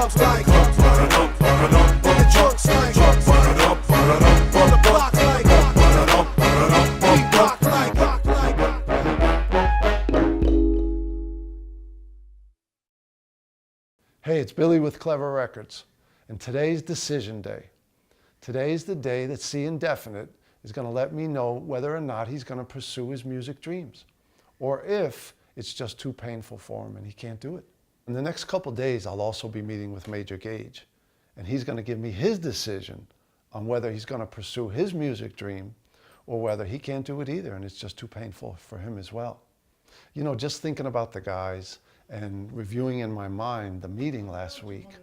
crowds like, on the drunks like, on the block like, we rock like. Hey, it's Billy with Cleva Records, and today's decision day. Today's the day that Seein Definite is going to let me know whether or not he's going to pursue his music dreams, or if it's just too painful for him and he can't do it. In the next couple days, I'll also be meeting with Major Gage, and he's going to give me his decision on whether he's going to pursue his music dream or whether he can't do it either and it's just too painful for him as well. You know, just thinking about the guys and reviewing in my mind the meeting last week,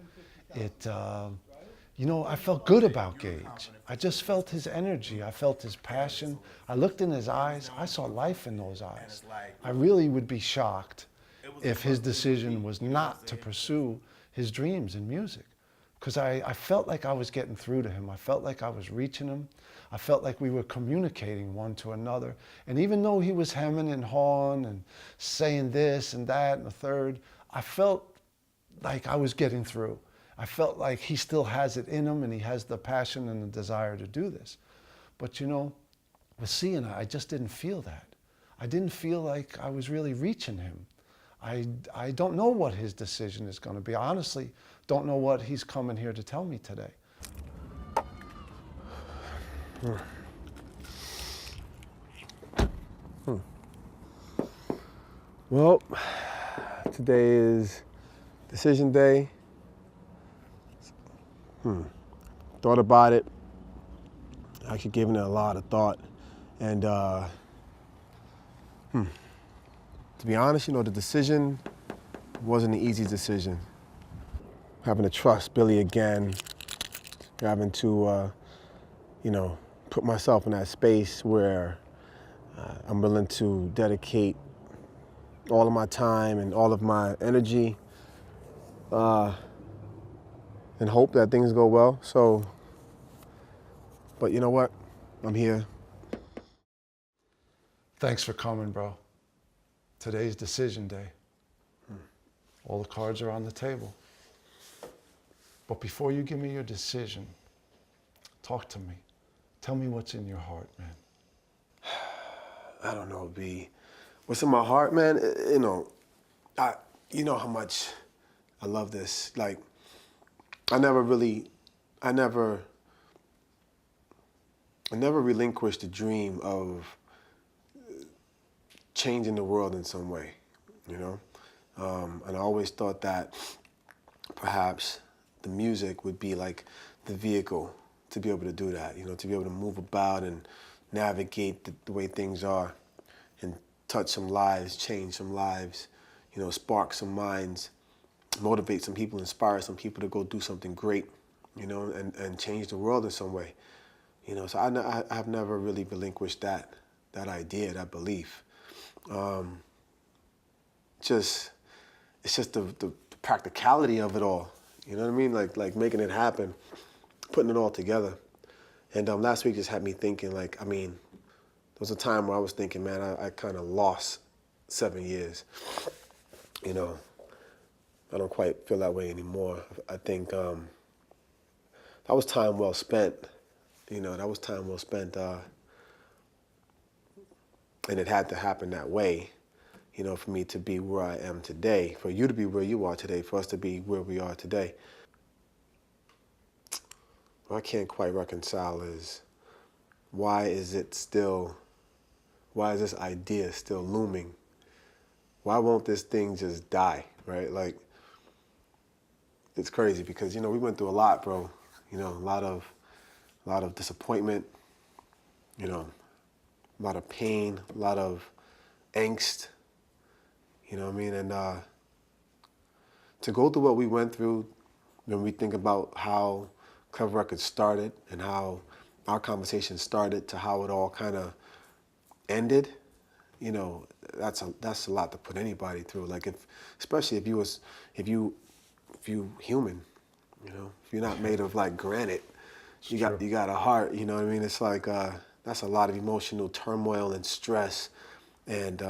you know, I felt good about Gage. I just felt his energy. I felt his passion. I looked in his eyes. I saw life in those eyes. I really would be shocked if his decision was not to pursue his dreams in music. Because I felt like I was getting through to him. I felt like I was reaching him. I felt like we were communicating one to another. And even though he was hemming and hawing and saying this and that and the third, I felt like I was getting through. I felt like he still has it in him and he has the passion and the desire to do this. But you know, with Seein, I just didn't feel that. I didn't feel like I was really reaching him. I don't know what his decision is going to be. I honestly don't know what he's coming here to tell me today. Well, today is decision day. Thought about it. Actually given it a lot of thought. And to be honest, you know, the decision wasn't an easy decision. Having to trust Billy again, having to, you know, put myself in that space where I'm willing to dedicate all of my time and all of my energy and hope that things go well. So, but you know what? I'm here. Thanks for coming, bro. Today's decision day. All the cards are on the table. But before you give me your decision, talk to me. Tell me what's in your heart, man. I don't know, B. What's in my heart, man? You know, you know how much I love this. Like, I never relinquished the dream of changing the world in some way, you know? And I always thought that perhaps the music would be like the vehicle to be able to do that, you know, to be able to move about and navigate the way things are and touch some lives, change some lives, you know, spark some minds, motivate some people, inspire some people to go do something great, you know, and change the world in some way. You know, so I've never really relinquished that idea, that belief. It's just the practicality of it all. You know what I mean? Like making it happen, putting it all together. And last week just had me thinking, like, I mean, there was a time where I was thinking, man, I kind of lost 7 years. You know, I don't quite feel that way anymore. I think that was time well spent. You know, that was time well spent. And it had to happen that way, you know, for me to be where I am today, for you to be where you are today, for us to be where we are today. What I can't quite reconcile is why is this idea still looming? Why won't this thing just die, right? Like, it's crazy because, you know, we went through a lot, bro. You know, a lot of disappointment, you know, a lot of pain, a lot of angst, you know what I mean? And to go through what we went through, when we think about how Cleva Records started and how our conversation started to how it all kind of ended, you know, that's a lot to put anybody through. Like, especially if you human, you know, if you're not made of like granite, you got a heart, you know what I mean? It's like that's a lot of emotional turmoil and stress, and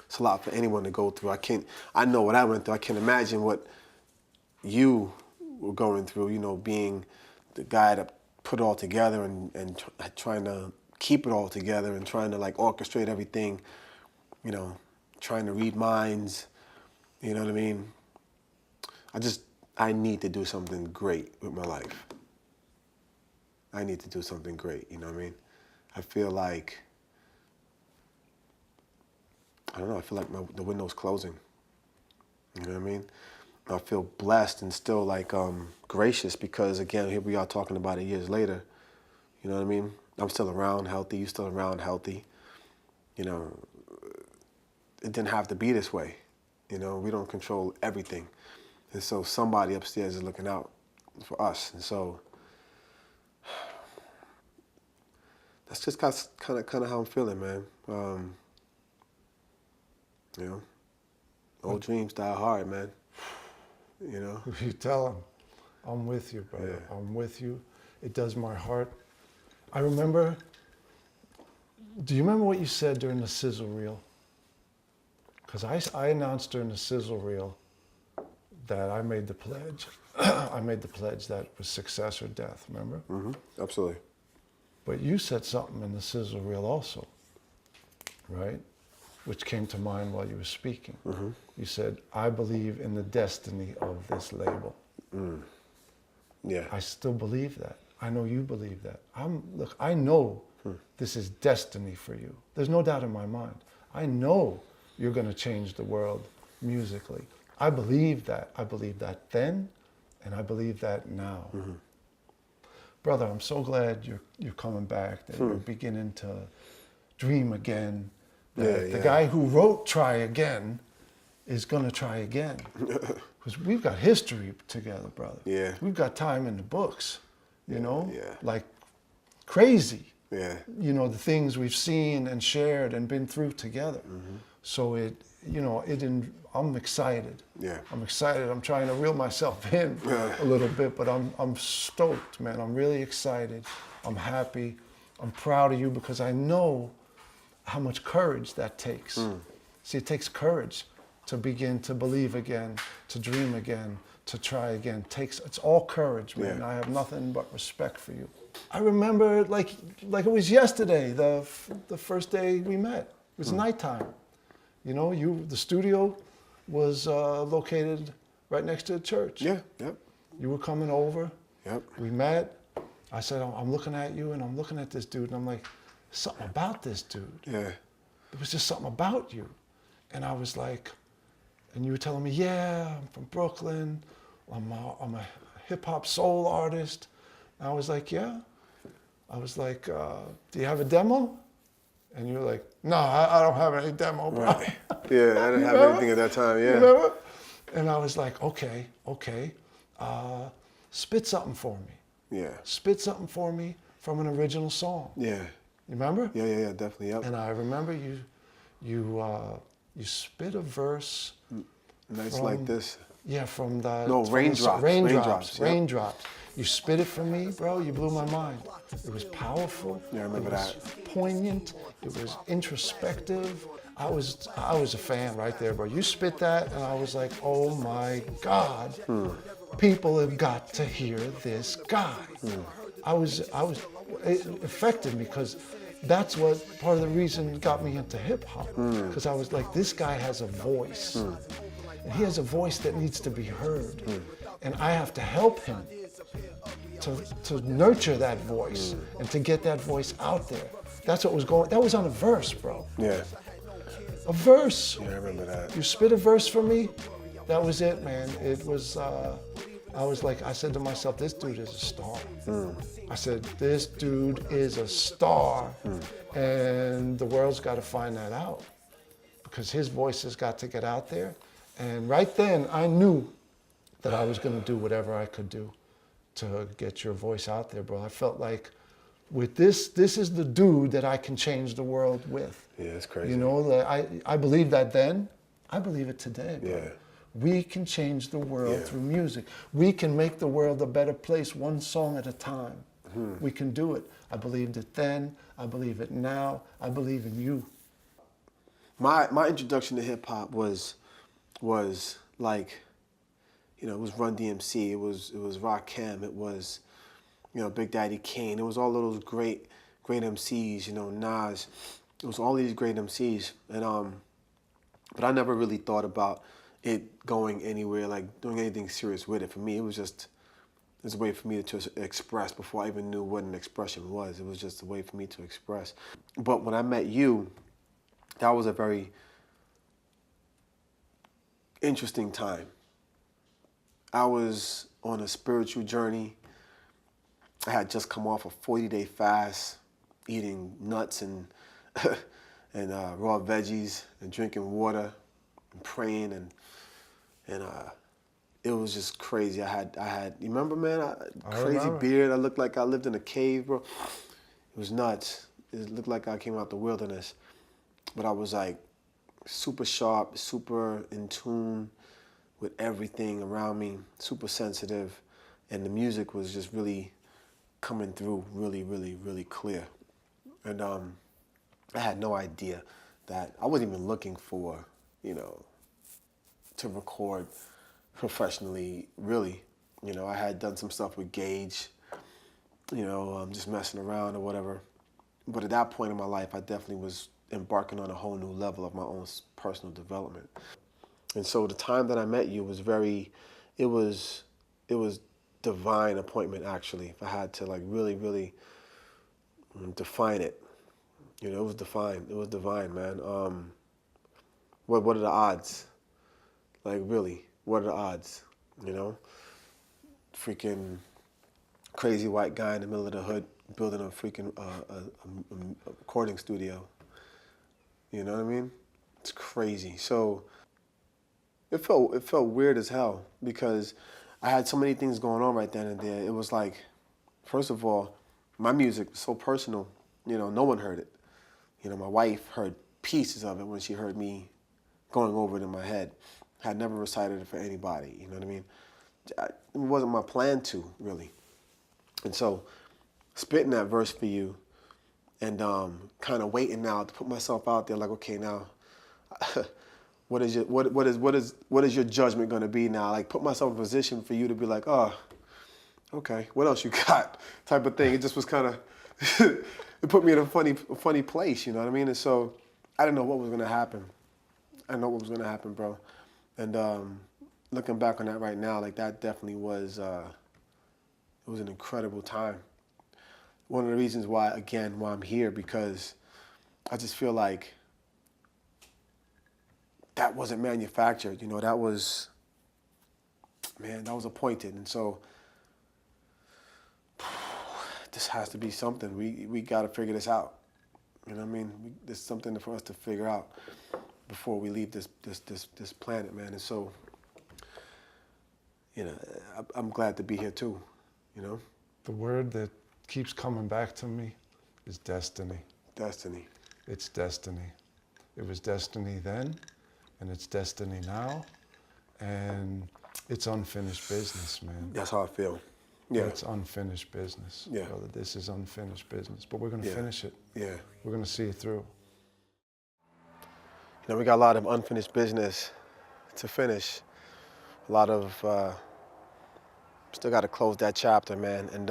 it's a lot for anyone to go through. I know what I went through. I can't imagine what you were going through, you know, being the guy that put it all together and trying to keep it all together and trying to like orchestrate everything, you know, trying to read minds, you know what I mean? I need to do something great with my life. I need to do something great, you know what I mean? I feel like, I don't know, I feel like the window's closing. You know what I mean? I feel blessed and still like gracious because again, here we are talking about it years later. You know what I mean? I'm still around healthy, you still around healthy. You know, it didn't have to be this way. You know, we don't control everything. And so somebody upstairs is looking out for us. And so that's just kind of how I'm feeling, man. You know, old dreams die hard, man. You know? You tell him, I'm with you, brother. Yeah. I'm with you. It does my heart. I remember, do you remember what you said during the sizzle reel? Because I announced during the sizzle reel that I made the pledge. I made the pledge that was success or death, remember? Mm-hmm. Absolutely. But you said something in the sizzle reel also, right? Which came to mind while you were speaking. Mm-hmm. You said, I believe in the destiny of this label. Yeah. I still believe that. I know you believe that. Look, I know this is destiny for you. There's no doubt in my mind. I know you're going to change the world musically. I believe that. I believe that then, and I believe that now. Mm-hmm. Brother, I'm so glad you're coming back, that you're beginning to dream again. That the guy who wrote Try Again is going to try again. Because we've got history together, brother. Yeah. We've got time in the books, you know? Yeah. Like crazy. Yeah. You know, the things we've seen and shared and been through together. Mm-hmm. So I'm excited. Yeah. I'm excited. I'm trying to reel myself in a little bit, but I'm stoked, man. I'm really excited. I'm happy. I'm proud of you because I know how much courage that takes. See, it takes courage to begin to believe again, to dream again, to try again. It's all courage, man. Yeah. I have nothing but respect for you. I remember it like it was yesterday, the first day we met. It was nighttime. You know, the studio was located right next to the church. Yeah. Yep. You were coming over. Yep. We met. I said, I'm looking at you and I'm looking at this dude and I'm like, something about this dude. Yeah. There was just something about you. And I was like, and you were telling me, yeah, I'm from Brooklyn. I'm a hip hop soul artist. And I was like, yeah. I was like, do you have a demo? And you were like, no, I don't have any demo, bro. Right. Yeah, I didn't have anything at that time, yeah. Remember? And I was like, okay. Spit something for me. Yeah. Spit something for me from an original song. Yeah. You remember? Yeah, definitely, yep. And I remember you spit a verse. Nights from, like this. Yeah, from the... No, from Raindrops. Raindrops. Yep. Raindrops. You spit it for me, bro. You blew my mind. It was powerful. Yeah, I remember it was poignant. It was introspective. I was a fan right there, bro. You spit that, and I was like, oh my God. People have got to hear this guy. It affected me because that's what part of the reason got me into hip hop. Because I was like, this guy has a voice. And he has a voice that needs to be heard. And I have to help him to nurture that voice and to get that voice out there. That's what was going, that was on a verse, bro. Yeah. A verse. Yeah, I remember that. You spit a verse for me. That was it, man. It was, I said to myself, this dude is a star. I said, this dude is a star. And the world's got to find that out because his voice has got to get out there. And right then I knew that I was going to do whatever I could do to get your voice out there, bro. I felt like with this is the dude that I can change the world with. Yeah, it's crazy. You know, I believed that then. I believe it today, bro. Yeah. We can change the world through music. We can make the world a better place one song at a time. We can do it. I believed it then. I believe it now. I believe in you. My introduction to hip hop was like, you know, it was Run DMC, it was Rakim, it was, you know, Big Daddy Kane. It was all of those great MCs, you know, Nas. It was all these great MCs, and but I never really thought about it going anywhere, like doing anything serious with it. For me, it was a way for me to express before I even knew what an expression was. It was just a way for me to express. But when I met you, that was a very interesting time. I was on a spiritual journey. I had just come off a 40-day fast, eating nuts and and raw veggies and drinking water and praying, and it was just crazy. I had you remember, man, crazy beard. I looked like I lived in a cave, bro. It was nuts. It looked like I came out the wilderness. But I was like super sharp, super in tune with everything around me, super sensitive, and the music was just really coming through really, really, really clear. And I had no idea that I wasn't even looking for, you know, to record professionally, really. You know, I had done some stuff with Gage, you know, just messing around or whatever. But at that point in my life, I definitely was embarking on a whole new level of my own personal development. And so the time that I met you was it was divine appointment, actually. If I had to like really, really define it, you know, it was divine, man. What are the odds? Like, really, what are the odds, you know? Freaking crazy white guy in the middle of the hood building a freaking a recording studio. You know what I mean? It's crazy. So it felt weird as hell because I had so many things going on right then and there. It was like, first of all, my music was so personal, you know, no one heard it. You know, my wife heard pieces of it when she heard me going over it in my head. I had never recited it for anybody, you know what I mean? It wasn't my plan to, really. And so, spitting that verse for you and kind of waiting now to put myself out there, like, okay, now, what is your judgment going to be now? Like, put myself in a position for you to be like, oh, okay, what else you got? Type of thing. It just was kind of, it put me in a funny place, you know what I mean? And so, I didn't know what was going to happen. I didn't know what was going to happen, bro. And looking back on that right now, like, that definitely was, it was an incredible time. One of the reasons why I'm here, because I just feel like that wasn't manufactured, you know, that was appointed. And so this has to be something. We got to figure this out. You know what I mean? There's something for us to figure out before we leave this planet, man. And so, you know, I'm glad to be here too, you know? The word that keeps coming back to me is destiny. Destiny. It's destiny. It was destiny then, and it's destiny now, and it's unfinished business, man. That's how I feel. Yeah. It's unfinished business. Yeah. Brother, this is unfinished business, but we're going to finish it. Yeah. We're going to see it through. You know, we got a lot of unfinished business to finish. A lot of, still got to close that chapter, man. And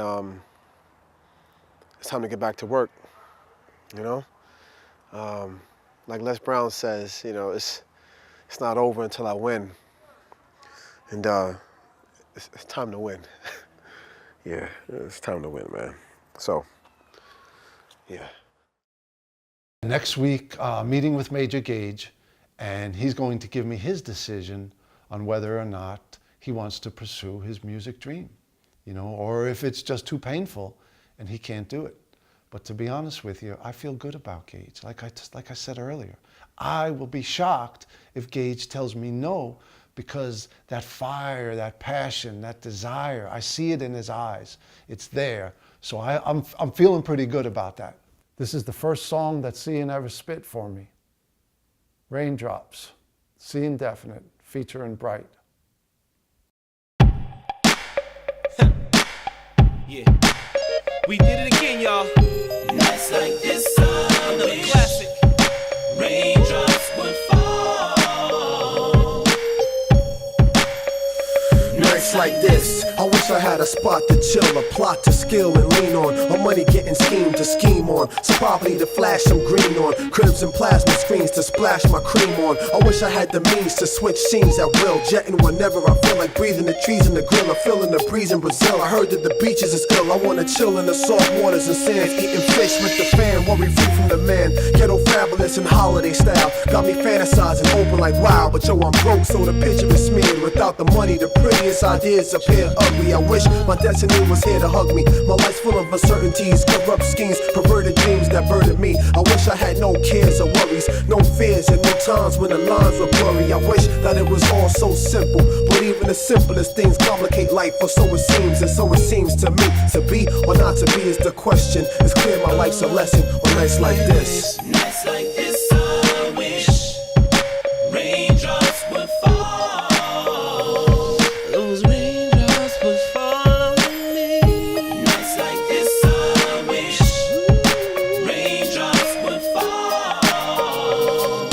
it's time to get back to work, you know? Like Les Brown says, you know, it's not over until I win. And it's time to win. Yeah, it's time to win, man. So, yeah. Next week, meeting with Major Gage, and he's going to give me his decision on whether or not he wants to pursue his music dream, you know, or if it's just too painful and he can't do it. But to be honest with you, I feel good about Gage. Like I said earlier, I will be shocked if Gage tells me no, because that fire, that passion, that desire, I see it in his eyes. It's there. So I'm feeling pretty good about that. This is the first song that Seein ever spit for me. Raindrops, Seein Definite, featuring Bright. Yeah, we did it again, y'all. Nights like this, another classic. Raindrops would fall. nights like this, I wish I had a spot to chill, a plot to skill and lean on, or money getting schemed to scheme on, some property to flash some green on, cribs and plasma screens to splash my cream on. I wish I had the means to switch scenes at will, jetting whenever I feel like breathing, the trees in the grill, I'm feeling the breeze in Brazil. I heard that the beaches is ill, I wanna chill in the salt waters and sands, eating fish with the fan, worry free from the man, ghetto fabulous and holiday style, got me fantasizing open like wow, but yo I'm broke so the picture is smeared, without the money the prettiest ideas appear ugly. I wish my destiny was here to hug me, my life's full of uncertainties, corrupt schemes, perverted dreams that burden me. I wish I had no cares or worries, no fears and no times when the lines were blurry. I wish that it was all so simple, but even the simplest things complicate life, or so it seems, and so it seems to me. To be or not to be is the question. It's clear my life's a lesson on nights like this. Nights like this, I wish raindrops would fall. Those raindrops would fall on me. Nights like this, I wish raindrops would fall.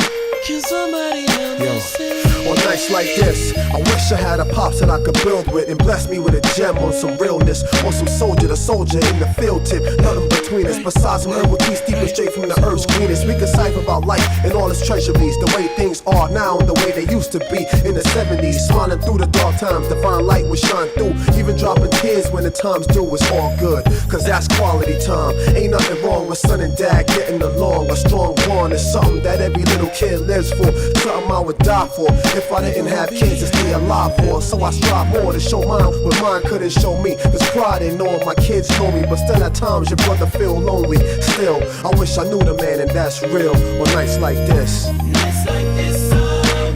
Can somebody help me sing? On nights like this, I wish I had a pops that I could build with and bless me with a gem on some realness, on some soldier to soldier in the field tip, nothing between us besides some herbal tea steeping straight from the earth's greenest. We could cipher about life and all its treasuries, the way things are now and the way they used to be in the 70s, smiling through the dark times, divine light would shine through, even dropping tears when the times do. It's all good, cause that's quality time. Ain't nothing wrong with son and dad getting along. A strong bond is something that every little kid lives for, something I would die for if I didn't have kids to stay alive for. So I strive more to show mine what mine couldn't show me. There's pride in knowing my kids know me, but still at times your brother feel lonely. Still, I wish I knew the man, and that's real on nights like this. Nights like this, I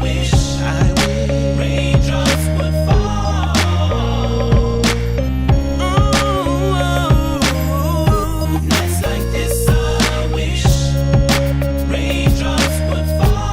wish raindrops would fall. Ooh, nights like this, I wish raindrops would fall.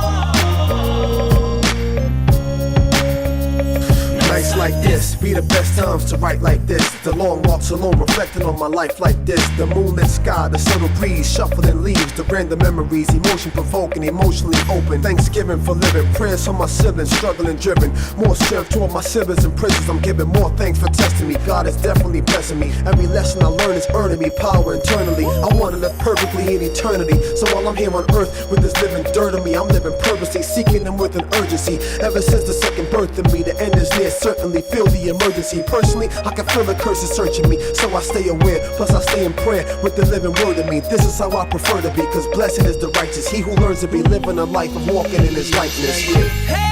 Nights like this be the best times to write like this. The long walks alone, reflecting on my life like this. The moonlit sky, the subtle breeze, shuffling leaves, the random memories, emotion provoking, emotionally open. Thanksgiving for living, prayers for my siblings, struggling driven. More strength to all my siblings in prisons. I'm giving more thanks for testing me. God is definitely blessing me. Every lesson I learn is earning me power internally. I want to live perfectly in eternity. So while I'm here on earth with this living dirt of me, I'm living purposely, seeking them with an urgency. Ever since the second birth of me, the end is near. Certainly feel the emergency. Personally, I can feel the curse is searching me, so I stay aware. Plus I stay in prayer with the living word of me. This is how I prefer to be, cause blessed is the righteous, he who learns to be living a life of walking in his likeness. Hey!